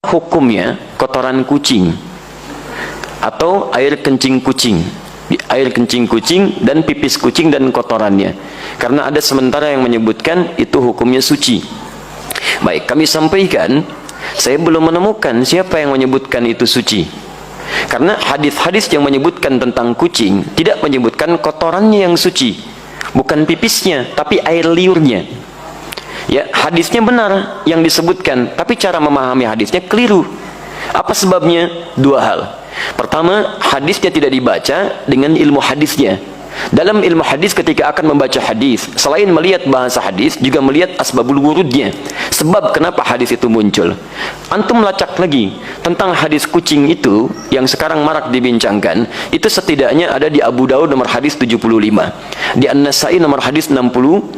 hukumnya kotoran kucing atau air kencing kucing, air kencing kucing dan pipis kucing dan kotorannya? Karena ada sementara yang menyebutkan itu hukumnya suci. Baik, kami sampaikan, saya belum menemukan siapa yang menyebutkan itu suci. Karena hadis-hadis yang menyebutkan tentang kucing tidak menyebutkan kotorannya yang suci, bukan pipisnya, tapi air liurnya. Ya, hadisnya benar yang disebutkan, tapi cara memahami hadisnya keliru. Apa sebabnya? Dua hal. Pertama, hadisnya tidak dibaca dengan ilmu hadisnya. Dalam ilmu hadis ketika akan membaca hadis, selain melihat bahasa hadis, juga melihat asbabul wurudnya, sebab kenapa hadis itu muncul. Antum lacak lagi tentang hadis kucing itu yang sekarang marak dibincangkan, itu setidaknya ada di Abu Daud nomor hadis 75, di An-Nasai nomor hadis 68,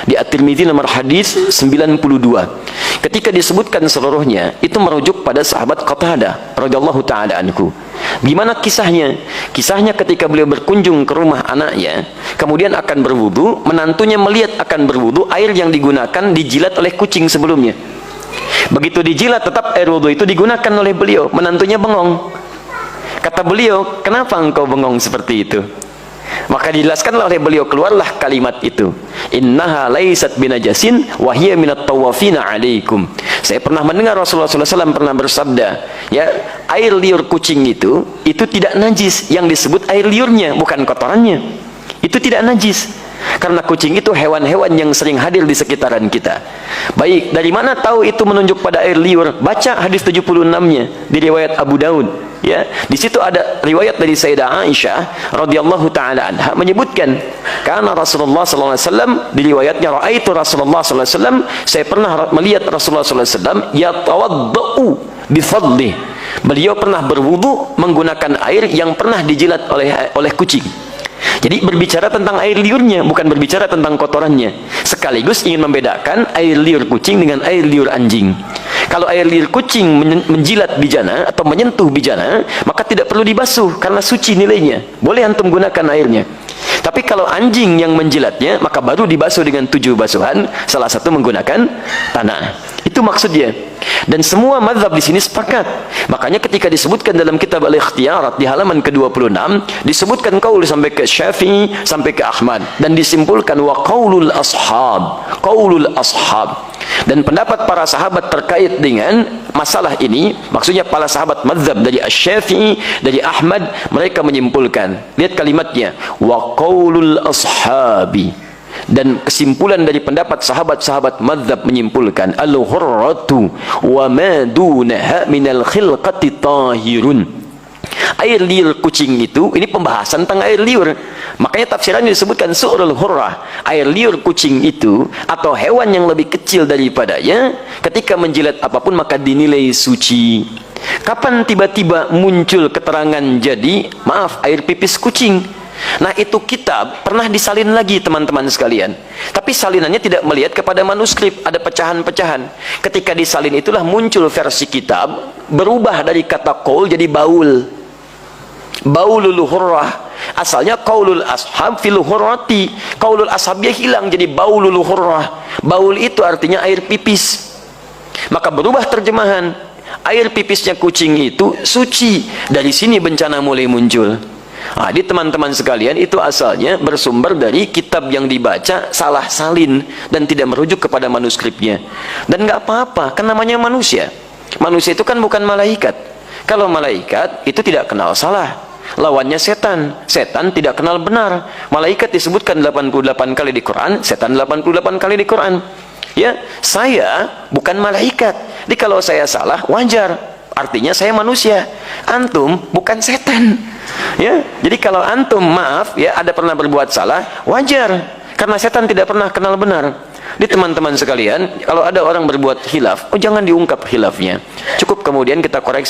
di At-Tirmidzi nomor hadis 92. Ketika disebutkan seluruhnya, itu merujuk pada sahabat Qatadah radhiyallahu taala anhu. Gimana kisahnya? Kisahnya ketika beliau berkunjung ke rumah anaknya, kemudian akan berwudu, menantunya melihat akan berwudu, air yang digunakan dijilat oleh kucing sebelumnya. Begitu dijilat, tetap air wudu itu digunakan oleh beliau. Menantunya bengong. Kata beliau, kenapa engkau bengong seperti itu? Maka dijelaskan oleh beliau, keluarlah kalimat itu, innaha laysat binajasin wa hiya minat tawafina alaikum. Saya pernah mendengar Rasulullah SAW pernah bersabda, ya, air liur kucing itu tidak najis. Yang disebut air liurnya, bukan kotorannya. Itu tidak najis, karena kucing itu hewan-hewan yang sering hadir di sekitaran kita. Baik, dari mana tahu itu menunjuk pada air liur? Baca hadis 76-nya di riwayat Abu Daud. Ya, di situ ada riwayat dari Sayyidah Aisyah radhiyallahu taala anha menyebutkan, karena Rasulullah sallallahu alaihi wasallam, di riwayatnya raaitu Rasulullah sallallahu alaihi wasallam, saya pernah melihat Rasulullah sallallahu alaihi wasallam yatawaddau bi fadli. Beliau pernah berwudu menggunakan air yang pernah dijilat oleh kucing. Jadi berbicara tentang air liurnya, bukan berbicara tentang kotorannya. Sekaligus ingin membedakan air liur kucing dengan air liur anjing. Kalau air liur kucing menjilat bijana atau menyentuh bijana, maka tidak perlu dibasuh karena suci nilainya. Boleh antum gunakan airnya. Tapi kalau anjing yang menjilatnya, maka baru dibasuh dengan 7 basuhan, salah satu menggunakan tanah. Itu maksudnya. Dan semua mazhab di sini sepakat. Makanya ketika disebutkan dalam kitab Al-Ikhtiyarat di halaman ke-26, disebutkan qaul sampai ke Syafi'i, sampai ke Ahmad, dan disimpulkan wa qaulul ashab, qaulul ashab. Dan pendapat para sahabat terkait dengan masalah ini, maksudnya para sahabat mazhab dari Asy-Syafi'i, dari Ahmad, mereka menyimpulkan, lihat kalimatnya, wa qaulul ashabi. Dan kesimpulan dari pendapat sahabat-sahabat mazhab menyimpulkan, al-hurratu wa ma dunaha minal khilqati tahirun. Air liur kucing itu, ini pembahasan tentang air liur. Makanya tafsirannya disebutkan su'rul hurrah. Air liur kucing itu, atau hewan yang lebih kecil daripadanya, ketika menjilat apapun maka dinilai suci. Kapan tiba-tiba muncul keterangan jadi, maaf, air pipis kucing? Nah, itu kitab pernah disalin lagi teman-teman sekalian, tapi salinannya tidak melihat kepada manuskrip, ada pecahan-pecahan. Ketika disalin itulah muncul versi kitab, berubah dari kata qaul jadi baul, baulul hurrah. Asalnya qaulul ashab fil hurrati, qaulul ashabnya hilang jadi baulul hurrah. Baul itu artinya air pipis. Maka berubah terjemahan, air pipisnya kucing itu suci. Dari sini bencana mulai muncul. Nah, di teman-teman sekalian, itu asalnya bersumber dari kitab yang dibaca salah salin dan tidak merujuk kepada manuskripnya. Dan nggak apa-apa, kan namanya manusia. Manusia itu kan bukan malaikat. Kalau malaikat itu tidak kenal salah, lawannya setan. Setan tidak kenal benar. Malaikat disebutkan 88 kali di Quran, setan 88 kali di Quran. Ya, saya bukan malaikat. Jadi kalau saya salah wajar, artinya saya manusia. Antum bukan setan. Ya, jadi kalau antum maaf ya ada pernah berbuat salah, wajar, karena setan tidak pernah kenal benar. Di teman-teman sekalian, kalau ada orang berbuat khilaf, oh jangan diungkap khilafnya, cukup kemudian kita koreksi